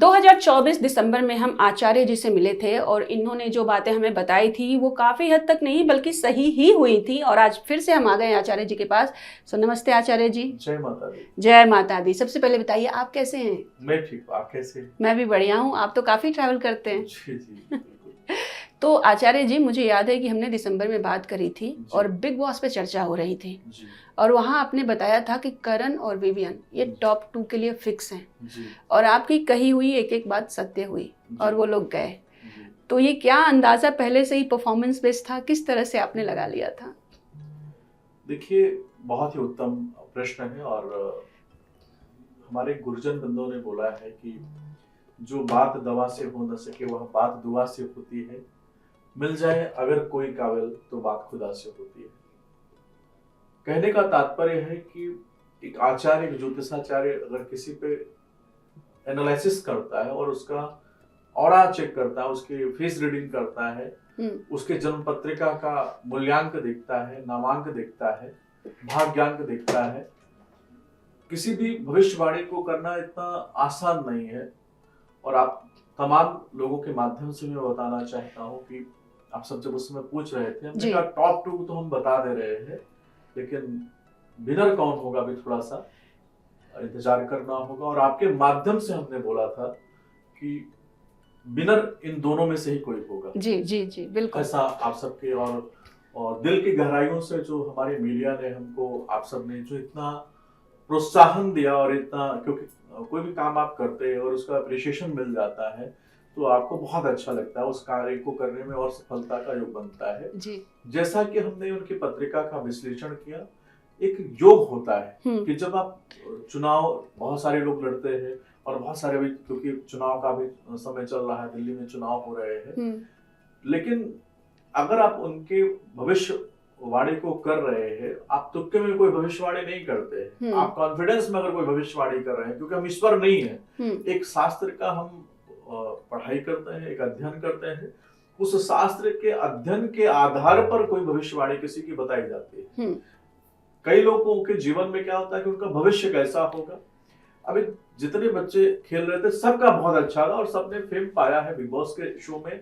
2024 दिसंबर में हम आचार्य जी से मिले थे और इन्होंने जो बातें हमें बताई थी वो काफ़ी हद तक नहीं बल्कि सही ही हुई थी। और आज फिर से हम आ गए आचार्य जी के पास। सो नमस्ते आचार्य जी। जय माता दी। जय माता दी। सबसे पहले बताइए आप कैसे हैं? मैं ठीक हूँ, आप कैसे हैं? मैं भी बढ़िया हूँ। आप तो काफ़ी ट्रैवल करते हैं। जी जी बिल्कुल। तो आचार्य जी, मुझे याद है कि हमने दिसंबर में बात करी थी जी। और बिग बॉस पे चर्चा हो रही थी जी और वहाँ आपने बताया था कि करण और विवियन ये जी। टॉप 2 के लिए फिक्स हैं जी और आपकी कही हुई एक एक बात सत्य हुई और जी। वो लोग गए। जी। तो ये क्या अंदाजा पहले से ही परफॉर्मेंस बेस्ड था, किस तरह से आपने लगा लिया था? देखिए, बहुत ही उत्तम प्रश्न है और हमारे गुरुजन बंधुओं ने बोला है कि जो बात दवा से हो न सके वह बात दुआ से होती है। मिल जाए अगर कोई काबिल तो बात खुदा से होती है। कहने का तात्पर्य है कि एक आचार्य, एक ज्योतिषाचार्य अगर किसी पे एनालिसिस करता है और उसका ऑरा चेक करता है, उसके फेस रीडिंग करता है, उसके जन्म पत्रिका का मूल्यांक देखता है, नामांक देखता है, भाग्यांक देखता है, किसी भी भविष्यवाणी को करना इतना आसान नहीं है। और आप तमाम लोगों के माध्यम से मैं बताना चाहता हूँ कि आप सब जब उस समय पूछ रहे थे, हमने कहा टॉप 2 तो हम बता दे रहे हैं, लेकिन विनर कौन होगा अभी थोड़ा सा इंतजार करना होगा। और आपके माध्यम से हमने बोला था कि विनर इन दोनों में से ही कोई होगा। जी जी जी बिल्कुल। ऐसा आप सबके और दिल की गहराइयों से जो हमारे मीडिया ने हमको, आप सब ने जो इतना प्रोत्साहन दिया और इतना, क्योंकि कोई भी काम आप करते हैं और उसका अप्रिशिएशन मिल जाता है तो आपको बहुत अच्छा लगता है, उस कार्य को करने में और सफलता का योग बनता है जी। जैसा कि हमने उनकी पत्रिका का विश्लेषण किया, एक योग होता है कि जब आप चुनाव, बहुत सारे लोग लड़ते हैं और बहुत सारे, अभी क्योंकि चुनाव का भी समय चल रहा है, दिल्ली में चुनाव हो रहे हैं, लेकिन अगर आप उनके भविष्यवाणी को कर रहे हैं, आप तुक्के में कोई भविष्यवाणी नहीं करते हैं, आप कॉन्फिडेंस में अगर कोई भविष्यवाणी कर रहे हैं, क्योंकि हम ईश्वर नहीं है, एक शास्त्र का हम पढ़ाई करते हैं, एक अध्ययन करते हैं, उस शास्त्र के अध्ययन के आधार पर कोई भविष्यवाणी किसी की बताई जाती है। कई लोगों के जीवन में क्या होता है कि उनका भविष्य कैसा होगा। अभी जितने बच्चे खेल रहे थे सबका बहुत अच्छा था और सबने फेम पाया है बिग बॉस के शो में,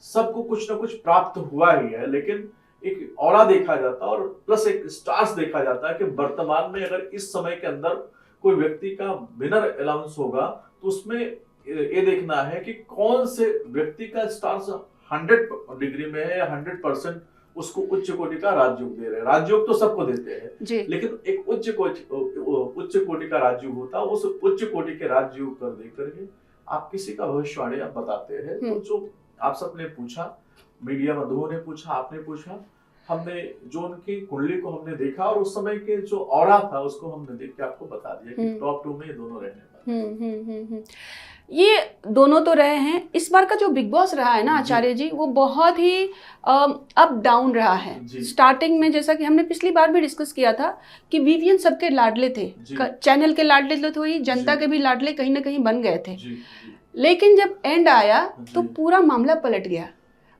सबको कुछ ना कुछ प्राप्त हुआ ही है, लेकिन एक ऑरा देखा जाता है और प्लस एक स्टार्स देखा जाता है कि वर्तमान में अगर इस समय के अंदर कोई व्यक्ति का विनर अनाउंस होगा तो उसमें ये देखना है कि कौन से व्यक्ति का स्टार्स 100 डिग्री में है या 100% उसको उच्च कोटि का राजयोग दे रहे हैं। राजयोग तो सबको देते हैं, लेकिन एक उच्च कोटि का राजयोग होता है, उस उच्च कोटि के राजयोग कर देकर के आप किसी का भविष्यवाणी आप बताते हैं। तो जो आप सबने पूछा, मीडिया बंधुओं ने पूछा, आपने पूछा, हमने जो उनकी कुंडली को हमने देखा और उस समय के जो ऑरा था उसको हमने देख के आपको बता दिया कि टॉप 2 में ये दोनों रहने वाले। ये दोनों तो रहे हैं। इस बार का जो बिग बॉस रहा है ना आचार्य जी, वो बहुत ही अप डाउन रहा है। स्टार्टिंग में जैसा कि हमने पिछली बार भी डिस्कस किया था कि विवियन सबके लाडले थे, चैनल के लाडले तो ही, जनता के भी लाडले कहीं ना कहीं बन गए थे। लेकिन जब एंड आया तो पूरा मामला पलट गया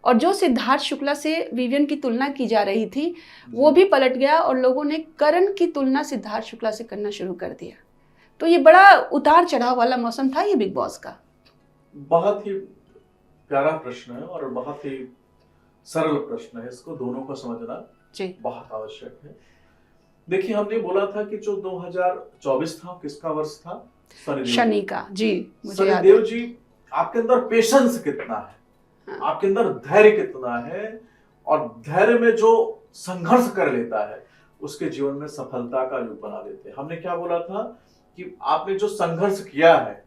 और जो सिद्धार्थ शुक्ला से विवियन की तुलना की जा रही थी वो भी पलट गया और लोगों ने करण की तुलना सिद्धार्थ शुक्ला से करना शुरू कर दिया। तो ये बड़ा उतार चढ़ाव वाला मौसम था ये बिग बॉस का। बहुत ही प्यारा प्रश्न है और बहुत ही सरल प्रश्न है, इसको दोनों को समझना बहुत आवश्यक है। देखिए, हमने बोला था कि जो 2024 था, किसका वर्ष था? शनि का। जी, मुझे याद है। शनिदेव जी, आपके अंदर पेशेंस कितना है, आपके अंदर धैर्य कितना है, और धैर्य में जो संघर्ष कर लेता है उसके जीवन में सफलता का योग बना देते हैं। हमने क्या बोला था कि आपने जो संघर्ष किया है,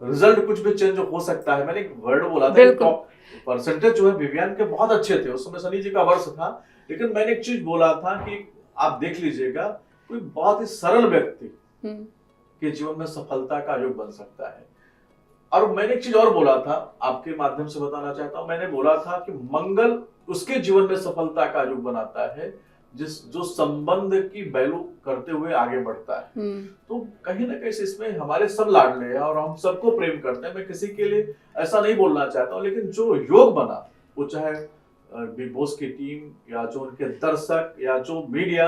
रिजल्ट कुछ भी चेंज हो सकता है। मैंने एक वर्ड बोला था कि टॉप परसेंटेज जो है विवियन के बहुत अच्छे थे, उस समय शनि जी का वर्ष था, लेकिन मैंने एक चीज बोला था कि आप देख लीजिएगा, कोई बहुत ही सरल व्यक्ति के जीवन में सफलता का योग बन सकता है। और मैंने एक चीज और बोला था, आपके माध्यम से बताना चाहता हूं, मैंने बोला था कि मंगल उसके जीवन में सफलता का योग बनाता है जो संबंध की वैल्यू करते हुए आगे बढ़ता है। तो कहीं ना कहीं इसमें हमारे सब लाडले हैं और हम सबको प्रेम करते हैं। मैं किसी के लिए ऐसा नहीं बोलना चाहता हूं, लेकिन जो योग बना, वो चाहे बिग बॉस की टीम या जो उनके दर्शक या जो मीडिया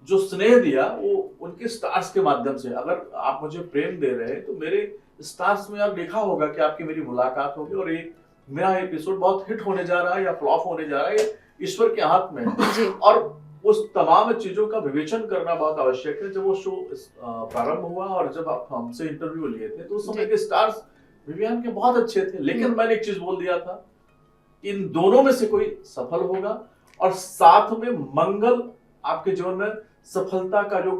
जो स्नेह दिया, वो उनके स्टार्स के माध्यम से। अगर आप मुझे प्रेम दे रहे हैं तो मेरे स्टार्स में आप देखा होगा कि आपकी मेरी मुलाकात होगी और एक मेरा एपिसोड बहुत हिट होने जा रहा है या फ्लॉप होने जा रहा है, ईश्वर के हाथ में है। और उस तमाम चीजों का विवेचन करना बहुत आवश्यक है। जब वो शो प्रारंभ हुआ और जब आप हमसे इंटरव्यू लिए थे तो उस समय के स्टार्स विवियन के बहुत अच्छे थे, लेकिन मैंने एक चीज बोल दिया था, इन दोनों में से कोई सफल होगा और साथ में मंगल आपके जीवन में सफलता का जो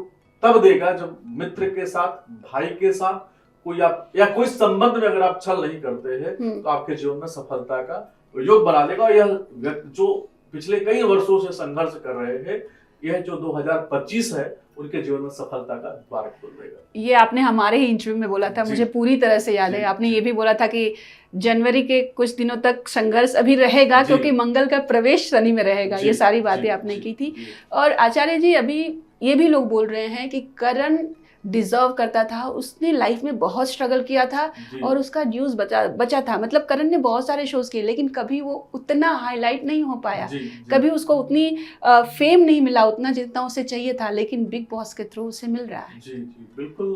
तब देगा जब मित्र के साथ, भाई के साथ कोई आप या कोई संबंध में अगर आप छल नहीं करते हैं तो आपके जीवन में सफलता का योग बना देगा। यह जो पिछले कई वर्षों से संघर्ष कर रहे हैं, यह जो 2025 है उनके जीवन में सफलता का द्वार खोल देगा। ये आपने हमारे ही इंटरव्यू में बोला था, मुझे पूरी तरह से याद है। आपने ये भी बोला था कि जनवरी के कुछ दिनों तक संघर्ष अभी रहेगा क्योंकि मंगल का प्रवेश शनि में रहेगा। ये सारी बातें आपने की थी। और आचार्य जी, अभी ये भी लोग बोल रहे हैं कि करण डिजर्व करता था, उसने लाइफ में बहुत स्ट्रगल किया था और उसका ड्यूज बचा था। मतलब करण ने बहुत सारे शोज किए लेकिन कभी वो उतना हाईलाइट नहीं हो पाया, कभी उसको उतनी फेम नहीं मिला उतना जितना उसे चाहिए था, लेकिन बिग बॉस के थ्रू उसे मिल रहा है। जी बिल्कुल।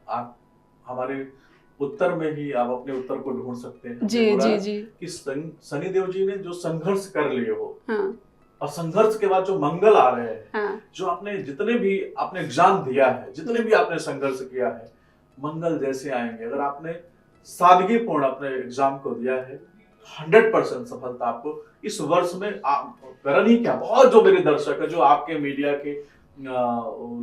आप हमारे उत्तर में ही आप अपने उत्तर को ढूंढ सकते हैं। जी कि शनिदेव जी ने जो संघर्ष कर लिए हो, और संघर्ष के बाद जो मंगल आ रहे हैं, जो आपने जितने भी आपने एग्जाम दिया है, जितने भी आपने संघर्ष किया है, मंगल जैसे आएंगे। अगर आपने सादगीपूर्ण अपने एग्जाम को दिया है, 100% सफलता आपको इस वर्ष में करण ही क्या, बहुत जो मेरे दर्शक है, जो आपके मीडिया के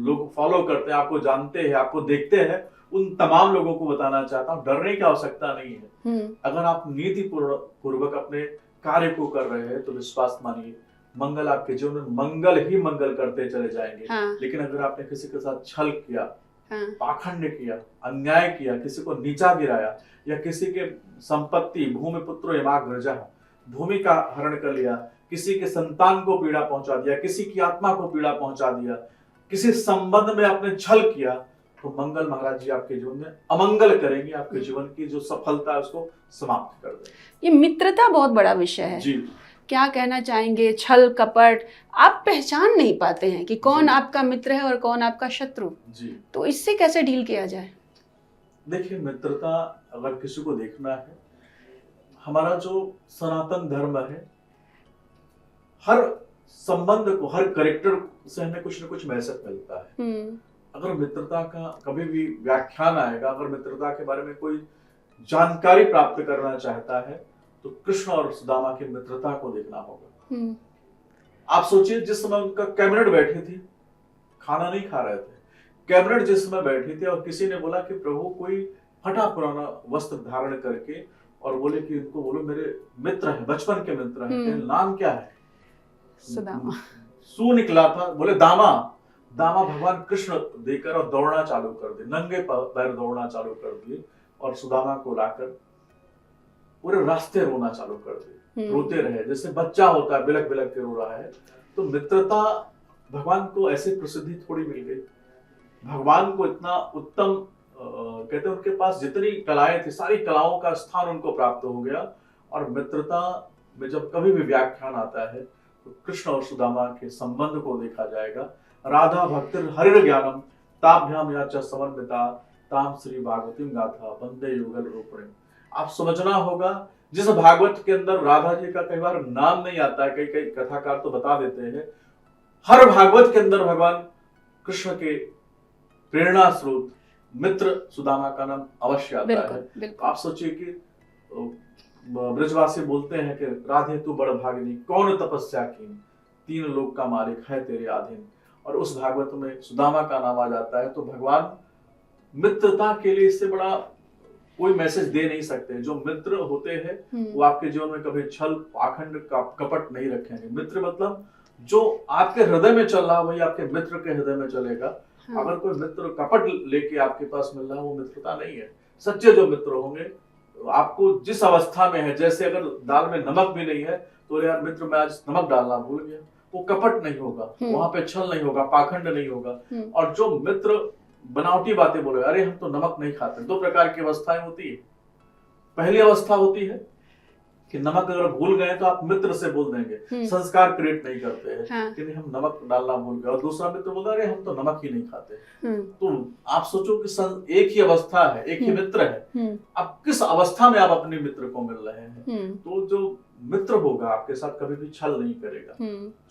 लोग फॉलो करते हैं, आपको जानते हैं, आपको देखते हैं, उन तमाम लोगों को बताना चाहता हूँ, डरने की आवश्यकता नहीं है। अगर आप नीति पूर्वक अपने कार्य को कर रहे हैं तो विश्वास मानिए, मंगल आपके जीवन में मंगल ही मंगल करते चले जाएंगे। लेकिन अगर आपने किसी के साथ छल किया, पाखंड किया, अन्याय किया, किसी को नीचा गिराया या किसी के संपत्ति भूमि पुत्रो यमाग्रजः, भूमि का हरण कर लिया, किसी के संतान को पीड़ा पहुंचा दिया, किसी की आत्मा को पीड़ा पहुंचा दिया, किसी संबंध में आपने छल किया, तो मंगल महाराज जी आपके जीवन में अमंगल करेंगे, आपके जीवन की जो सफलता है उसको समाप्त कर देंगे। ये मित्रता बहुत बड़ा विषय है जी। क्या कहना चाहेंगे? छल कपट, आप पहचान नहीं पाते हैं कि कौन आपका मित्र है और कौन आपका शत्रु जी। तो इससे कैसे डील किया जाए? देखिए, मित्रता अगर किसी को देखना है, हमारा जो सनातन धर्म है, हर संबंध को, हर कैरेक्टर से हमें कुछ न कुछ मैसेज मिलता है। अगर मित्रता का कभी भी व्याख्यान आएगा, अगर मित्रता के बारे में कोई जानकारी प्राप्त करना चाहता है तो कृष्ण और सुदामा की मित्रता को देखना होगा। आप सोचिए, जिस समय उनका कैबिनेट बैठी थी, खाना नहीं खा रहे थे, कैबिनेट जिस समय बैठी थी और किसी ने बोला कि प्रभु कोई फटा पुराना वस्त्र धारण करके और बोले कि उनको बोलो मेरे मित्र हैं, बचपन के मित्र हैं, नाम क्या है? सुदामा। सु निकला था, बोले दामा। दामा भगवान कृष्ण देकर और दौड़ना चालू कर दिए, नंगे पैर दौड़ना चालू कर दिए और सुदामा को लाकर पूरे रास्ते रोना चालू कर दिए, रोते रहे जैसे बच्चा होता है, बिलक बिलक के रो रहा है। तो मित्रता, भगवान को ऐसी प्रसिद्धि थोड़ी मिल गई, भगवान को इतना उत्तम कहते हैं उनके पास जितनी कलाएं थी, सारी कलाओं का स्थान उनको प्राप्त हो गया। और मित्रता में जब कभी भी व्याख्यान आता है तो कृष्ण और सुदामा के संबंध को देखा जाएगा। राधा भक्तिर हरिर ज्ञानम ताभ्याम या च समन्विता ताम श्री भागवतीम गाथा वंदे युगल रूपिणी। आप समझना होगा, जिस भागवत के अंदर राधा जी का कई बार नाम नहीं आता है, कई कथाकार तो बता देते हैं, हर भागवत के अंदर भगवान कृष्ण के प्रेरणा स्रोत मित्र सुदामा का नाम अवश्य आता है। आप सोचिए कि ब्रजवासी बोलते हैं कि राधे तू बड़ भागिनी, कौन तपस्या की, तीन लोक का मालिक है तेरे अधीन। और उस भागवत में सुदामा का नाम आ जाता है। तो भगवान मित्रता के लिए इससे बड़ा कोई मैसेज दे नहीं सकते। जो मित्र होते हैं वो आपके जीवन में कभी छल पाखंड कपट नहीं रखेंगे। मित्र मतलब जो आपके हृदय में चल रहा वही आपके मित्र के हृदय में चलेगा। अगर कोई मित्र कपट लेके आपके पास मिल रहा है वो मित्रता नहीं है। सच्चे जो मित्र होंगे, आपको जिस अवस्था में है, जैसे अगर दाल में नमक भी नहीं है तो यार मित्र मैं आज नमक डालना भूल गया, वो कपट नहीं होगा, वहां पे छल नहीं होगा, पाखंड नहीं होगा। और जो मित्र बनावटी बातें बोले, अरे हम तो नमक नहीं खाते, दो प्रकार की अवस्थाएं होती है। पहली अवस्था होती है कि नमक अगर भूल गए तो आप मित्र से बोल देंगे, संस्कार क्रिएट नहीं करते हैं। हाँ। कि नहीं हम नमक डालना भूल गए, और दूसरा मित्र बोल रहे हम तो नमक ही नहीं खाते। तो आप सोचो कि एक ही अवस्था है, एक ही मित्र है, आप किस अवस्था में आप अपने मित्र को मिल रहे हैं। तो जो मित्र होगा आपके साथ कभी भी छल नहीं करेगा,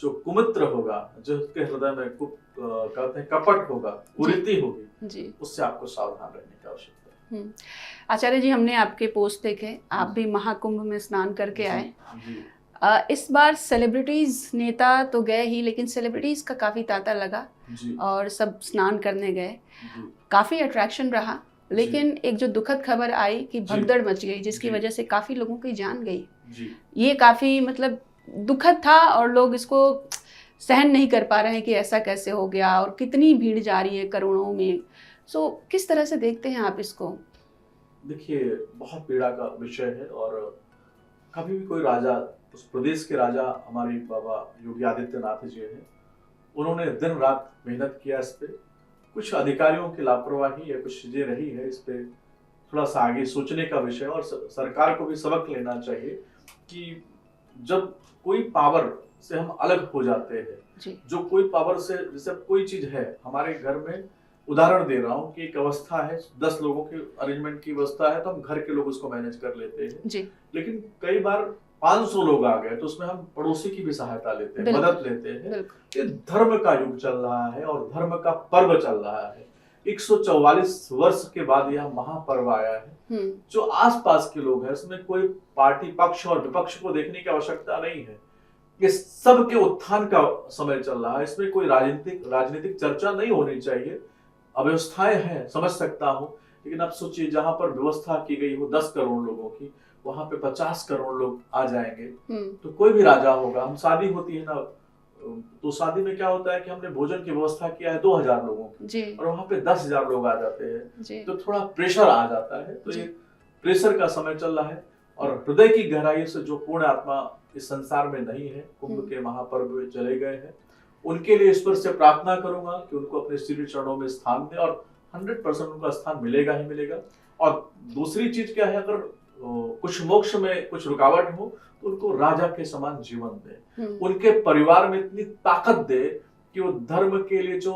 जो कुमित्र होगा, जिसके हृदय में कहते हैं कपट होगा, कुरीति होगी, उससे आपको सावधान रहने की आवश्यकता है। आचार्य जी, हमने आपके पोस्ट देखे, आप भी महाकुंभ में स्नान करके आए। इस बार सेलिब्रिटीज, नेता तो गए ही, लेकिन सेलिब्रिटीज का काफी तांता लगा और सब स्नान करने गए, काफी अट्रैक्शन रहा। लेकिन एक जो दुखद खबर आई कि भगदड़ मच गई, जिसकी वजह से काफी लोगों की जान गई। ये काफी मतलब दुखद था और लोग इसको सहन नहीं कर पा रहे हैं कि ऐसा कैसे हो गया, और कितनी भीड़ जा रही है करोड़ों में। सो किस तरह से देखते हैं आप इसको? देखिए, बहुत पीड़ा का विषय है, और कभी भी कोई राजा, उस प्रदेश के राजा हमारे बाबा योगी आदित्यनाथ जी हैं, उन्होंने दिन रात मेहनत किया इस पे। कुछ अधिकारियों की लापरवाही या कुछ चीजें रही है, इस पे थोड़ा सा आगे सोचने का विषय, और सरकार को भी सबक लेना चाहिए कि जब कोई पावर से हम अलग हो जाते हैं, जो कोई पावर से, जैसे कोई चीज है हमारे घर में, उदाहरण दे रहा हूँ कि एक अवस्था है, 10 लोगों के अरेंजमेंट की व्यवस्था है, तो हम घर के लोग उसको मैनेज कर लेते हैं जी। लेकिन कई बार 500 लोग आ गए तो उसमें हम पड़ोसी की भी सहायता लेते हैं, मदद लेते हैं। ये धर्म का युग चल रहा है और धर्म का पर्व चल रहा है। 144 वर्ष के बाद यह महापर्व आया है। जो आसपास के लोग हैं, इसमें कोई पार्टी पक्ष और विपक्ष को देखने की आवश्यकता नहीं है। ये सब के उत्थान का समय चल रहा है, इसमें कोई राजनीतिक चर्चा नहीं होनी चाहिए। अव्यवस्थाएं हैं, समझ सकता हूँ, लेकिन आप सोचिए जहां पर व्यवस्था की गई हो 10 करोड़ लोगों की, वहां पे 50 करोड़ लोग आ जाएंगे तो कोई भी राजा होगा। हम शादी होती है ना, तो शादी में क्या होता है कि हमने भोजन की व्यवस्था किया है 2000 लोगों की, और वहां पे 10,000 लोग आ जाते हैं, तो थोड़ा प्रेशर आ जाता है। तो ये प्रेशर का समय चल रहा है, और हृदय की गहराई से जो पूर्ण आत्मा इस संसार में नहीं है, कुंभ के महापर्व में चले गए हैं, उनके लिए ईश्वर से प्रार्थना करूंगा कि उनको अपने श्री चरणों में स्थान दे, और 100% उनका स्थान मिलेगा ही मिलेगा। और दूसरी चीज क्या है, अगर कुछ मोक्ष में कुछ रुकावट हो तो उनको राजा के समान जीवन दे, उनके परिवार में इतनी ताकत दे कि वो धर्म के लिए जो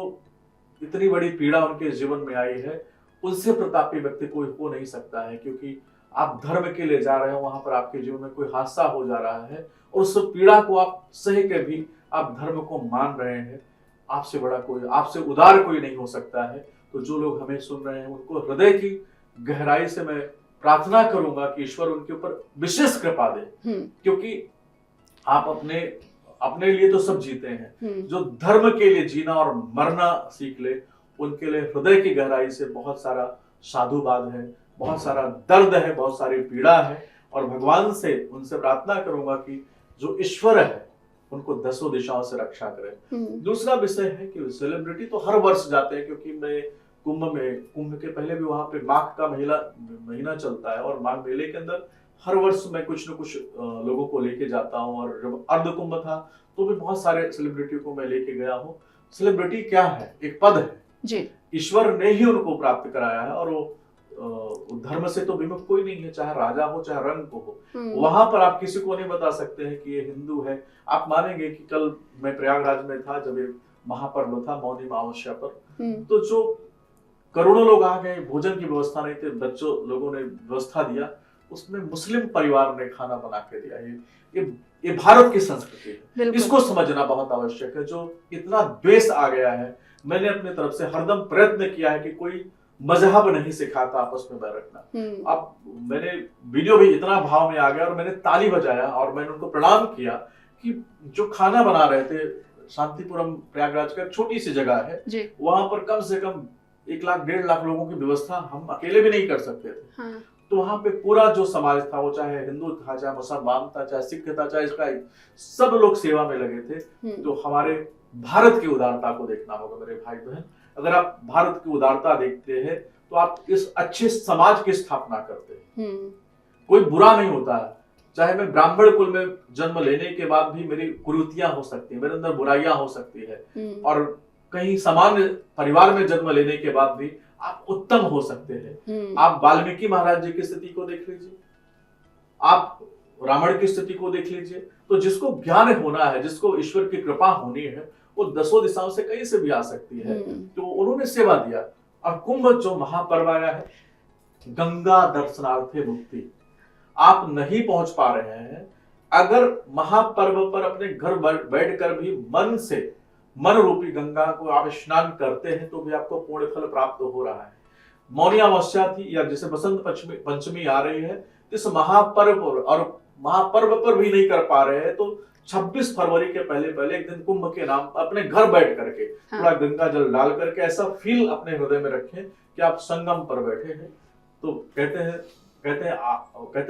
इतनी बड़ी पीड़ा उनके जीवन में आई है, उनसे प्रतापी व्यक्ति कोई हो नहीं सकता है। क्योंकि आप धर्म के लिए जा रहे हो, वहां पर आपके जीवन में कोई हादसा हो जा रहा है, और उस पीड़ा को आप सह के भी आप धर्म को मान रहे हैं। आपसे बड़ा कोई, आपसे उदार कोई नहीं हो सकता है। तो जो लोग हमें सुन रहे हैं, उनको हृदय की गहराई से मैं प्रार्थना करूंगा कि ईश्वर उनके ऊपर विशेष कृपा दे, क्योंकि आप अपने लिए तो सब जीते हैं, जो धर्म के लिए जीना और मरना सीख ले, उनके लिए हृदय की गहराई से बहुत सारा साधुवाद है, बहुत सारा दर्द है, बहुत सारी पीड़ा है। और भगवान से उनसे प्रार्थना करूंगा कि जो ईश्वर है उनको 10 दिशाओं से रक्षा करे। दूसरा विषय है कि सेलिब्रिटी तो हर वर्ष जाते हैं, क्योंकि मैं कुंभ के पहले भी वहां पे माघ का महीना चलता है, और माघ मेले के अंदर हर वर्ष मैं कुछ न कुछ लोगों को लेके जाता हूँ। और जब अर्ध कुंभ था तो भी बहुत सारे सेलिब्रिटी को मैं लेके गया हूँ। सेलिब्रिटी क्या है? एक पद है, ईश्वर ने ही उनको प्राप्त कराया है, और वो धर्म से तो विमुख कोई नहीं है, चाहे राजा हो चाहे रंग को हो। वहां पर आप किसी को नहीं बता सकते हैं कि ये हिंदू है। आप मानेंगे कि कल मैं प्रयागराज में था, जब ये महापर्व था मौनी अमावस्या पर, तो जो करोड़ों लोग आ गए, भोजन की व्यवस्था नहीं थी, बच्चों लोगों ने व्यवस्था दिया, उसमें मुस्लिम परिवार ने खाना बना के दिया। ये भारत की संस्कृति है, इसको समझना बहुत आवश्यक है। जो इतना द्वेष आ गया है, मैंने अपने तरफ से हरदम प्रयत्न किया है कि कोई मजहब नहीं सिखाता आपस में बैठना। अब मैंने वीडियो भी इतना भाव में आ गया, और मैंने ताली बजाया और मैंने उनको प्रणाम किया कि जो खाना बना रहे थे, शांतिपुरम प्रयागराज का छोटी सी जगह है, वहां पर कम से कम 1 लाख 1.5 लाख लोगों की व्यवस्था हम अकेले भी नहीं कर सकते थे। तो वहां पे पूरा जो समाज था, वो चाहे हिंदू था, चाहे मुसलमान था, चाहे सिख था, चाहे ईसाई, सब लोग सेवा में लगे थे। तो हमारे भारत की उदारता को देखना होगा मेरे भाई बहन। अगर आप भारत की उदारता देखते हैं तो आप इस अच्छे समाज की स्थापना करते हैं। कोई बुरा नहीं होता है, चाहे मैं ब्राह्मण कुल में जन्म लेने के बाद भी मेरी कुरीतियां हो सकती है, मेरे अंदर बुराइयां हो सकती है, और कहीं सामान्य परिवार में जन्म लेने के बाद भी आप उत्तम हो सकते हैं। आप वाल्मीकि महाराज जी की स्थिति को देख लीजिए, आप रावण की स्थिति को देख लीजिए। तो जिसको ज्ञान होना है, जिसको ईश्वर की कृपा होनी है, वो दसों दिशाओं से कहीं से भी आ सकती है। तो उन्होंने सेवा दिया। और कुंभ जो महापर्व आया है, गंगा दर्शनार्थे मुक्ति, आप नहीं पहुंच पा रहे हैं, अगर महापर्व पर अपने घर बैठकर भी मन से, मन रूपी गंगा को आप स्नान करते हैं तो भी आपको पुण्य फल प्राप्त हो रहा है। मौनी अमावस्या थी या जैसे बसंत पंचमी आ रही है, इस महापर्व और महापर्व पर भी नहीं कर पा रहे हैं, तो 26 फरवरी के पहले एक दिन कुंभ के नाम अपने घर बैठ करके थोड़ा गंगा जल डाल करके ऐसा फील अपने हृदय में रखें कि आप संगम पर बैठे हैं। तो कहते हैं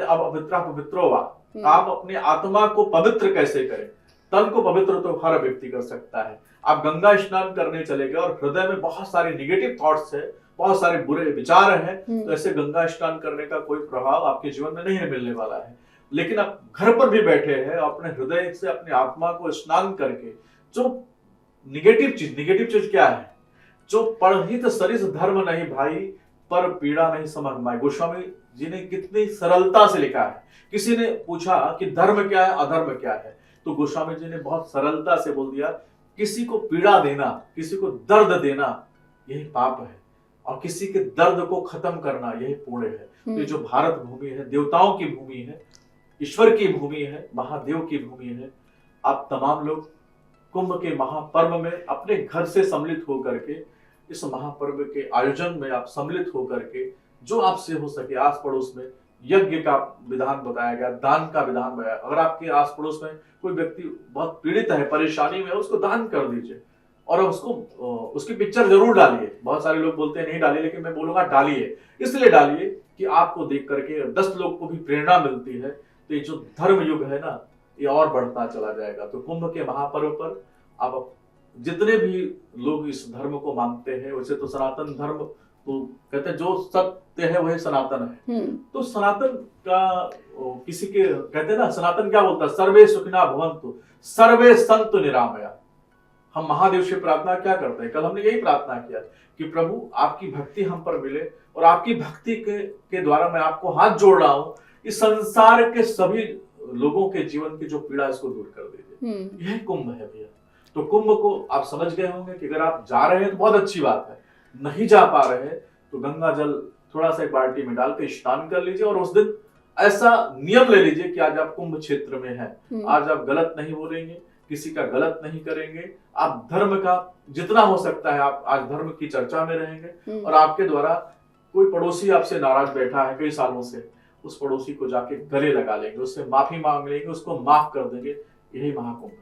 अब पवित्रो वा, आप अपनी आत्मा को पवित्र कैसे करें। तन को पवित्र तो हर व्यक्ति कर सकता है। आप गंगा स्नान करने चले गए और हृदय में बहुत सारे निगेटिव थॉट्स है, बहुत सारे बुरे विचार हैं, तो ऐसे गंगा स्नान करने का कोई प्रभाव आपके जीवन में नहीं मिलने वाला है। लेकिन आप घर पर भी बैठे हैं, अपने हृदय से अपनी आत्मा को स्नान करके, जो निगेटिव चीज क्या है, जो पढ़ित सरिस धर्म नहीं भाई, पर पीड़ा नहीं समझ माई। गोस्वामी जी ने कितनी सरलता से लिखा है। किसी ने पूछा कि धर्म क्या है, अधर्म क्या है, तो गोस्वामी जी ने बहुत सरलता से बोल दिया, किसी को पीड़ा देना, किसी को दर्द देना, यही पाप है, और किसी के दर्द को खत्म करना यही पुण्य है। तो ये जो भारत भूमि है, देवताओं की भूमि है, ईश्वर की भूमि है, महादेव की भूमि है। आप तमाम लोग कुंभ के महापर्व में अपने घर से सम्मिलित होकर के, इस महापर्व के आयोजन में आप सम्मिलित होकर के, जो आपसे हो सके आस पड़ोस में यज्ञ का विधान बताया गया, दान का विधान बताया। अगर आपके आस पड़ोस में कोई व्यक्ति बहुत पीड़ित है, परेशानी में है, उसको दान कर दीजिए और उसको उसकी पिक्चर जरूर डालिए। बहुत सारे लोग बोलते हैं नहीं डालिए, लेकिन मैं बोलूंगा डालिए। इसलिए डालिए कि आपको देख करके 10 लोग को भी प्रेरणा मिलती है। तो ये जो धर्म युग है ना, ये और बढ़ता चला जाएगा। तो कुंभ के महापर्व पर आप जितने भी लोग इस धर्म को मानते हैं, वैसे तो सनातन धर्म तो कहते हैं जो सत्य है वही सनातन है। तो सनातन का किसी के कहते हैं ना, सनातन क्या बोलता है, सर्वे सुखिना भवन्तु सर्वे सन्तु निरामया। हम महादेव से प्रार्थना क्या करते हैं, कल हमने यही प्रार्थना किया कि प्रभु आपकी भक्ति हम पर मिले, और आपकी भक्ति के द्वारा मैं आपको हाथ जोड़ रहा हूँ, इस संसार के सभी लोगों के जीवन की जो पीड़ा इसको दूर कर दीजिए। यह कुंभ है भैया। तो कुंभ को आप समझ गए होंगे कि अगर आप जा रहे हैं तो बहुत अच्छी बात है, नहीं जा पा रहे हैं तो गंगा जल थोड़ा सा एक बाल्टी में डाल के स्नान कर लीजिए, और उस दिन ऐसा नियम ले लीजिए कि आज आप कुंभ क्षेत्र में हैं, आज आप गलत नहीं बोलेंगे, किसी का गलत नहीं करेंगे, आप धर्म का जितना हो सकता है आप आज धर्म की चर्चा में रहेंगे। और आपके द्वारा कोई पड़ोसी आपसे नाराज बैठा है कई सालों से, उस पड़ोसी को जाके गले लगा लेंगे, उससे माफी मांग लेंगे, उसको माफ कर देंगे। यही महाकुंभ है।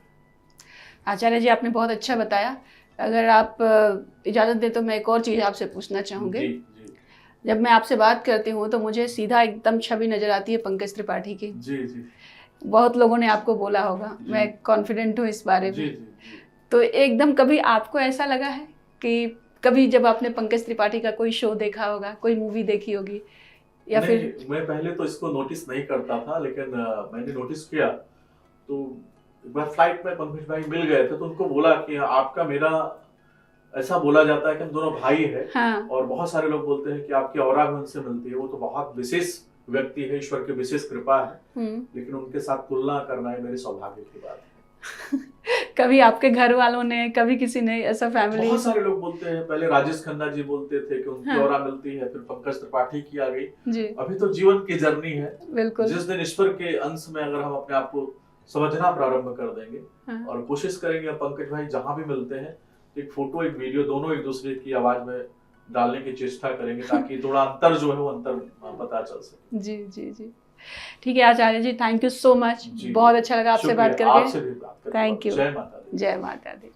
आचार्य जी आपने बहुत अच्छा बताया। अगर आप इजाजत दे तो मैं एक और चीज आपसे पूछना चाहूंगी। जब मैं आपसे बात करती हूँ तो मुझे सीधा एकदम छवि नजर आती है पंकज त्रिपाठी की। जी। बहुत लोगों ने आपको बोला होगा, मैं कॉन्फिडेंट हूँ इस बारे में। तो एकदम कभी आपको ऐसा लगा है कि कभी जब आपने पंकज त्रिपाठी का कोई शो देखा होगा, कोई मूवी देखी होगी, या फिर? मैं पहले तो इसको नोटिस नहीं करता था, लेकिन मैंने नोटिस किया तो एक बार फ्लाइट में पंकज भाई मिल गए थे, तो उनको बोला कि आपका मेरा ऐसा बोला जाता है कि हम दोनों भाई हैं। हाँ। और बहुत सारे लोग बोलते हैं कि आपकी औरा भी उनसे मिलती है, वो तो बहुत विशेष व्यक्ति है, ईश्वर की विशेष कृपा है, लेकिन उनके साथ तुलना करना है मेरे सौभाग्य की बात है। कभी आपके घर वालों ने, कभी किसी ने, ऐसा फैमिली? बहुत सारे लोग बोलते हैं। पहले राजेश खन्ना जी बोलते थे कि उनकी औरा मिलती है, फिर पंकज त्रिपाठी की आ गई जी। अभी तो जीवन की जर्नी है। बिल्कुल। जिस दिन ईश्वर के अंश में अगर हम अपने आप को समझना प्रारंभ कर देंगे और कोशिश करेंगे, पंकज भाई जहां भी मिलते हैं एक फोटो एक वीडियो दोनों एक दूसरे की आवाज में डालने की चेष्टा करेंगे, ताकि थोड़ा अंतर जो है वो अंतर पता चल सके। जी। ठीक है आचार्य जी, थैंक यू सो मच। बहुत अच्छा लगा आपसे बात करके। आपसे भी बात करके। Thank you. जय माता दी। जय माता दी।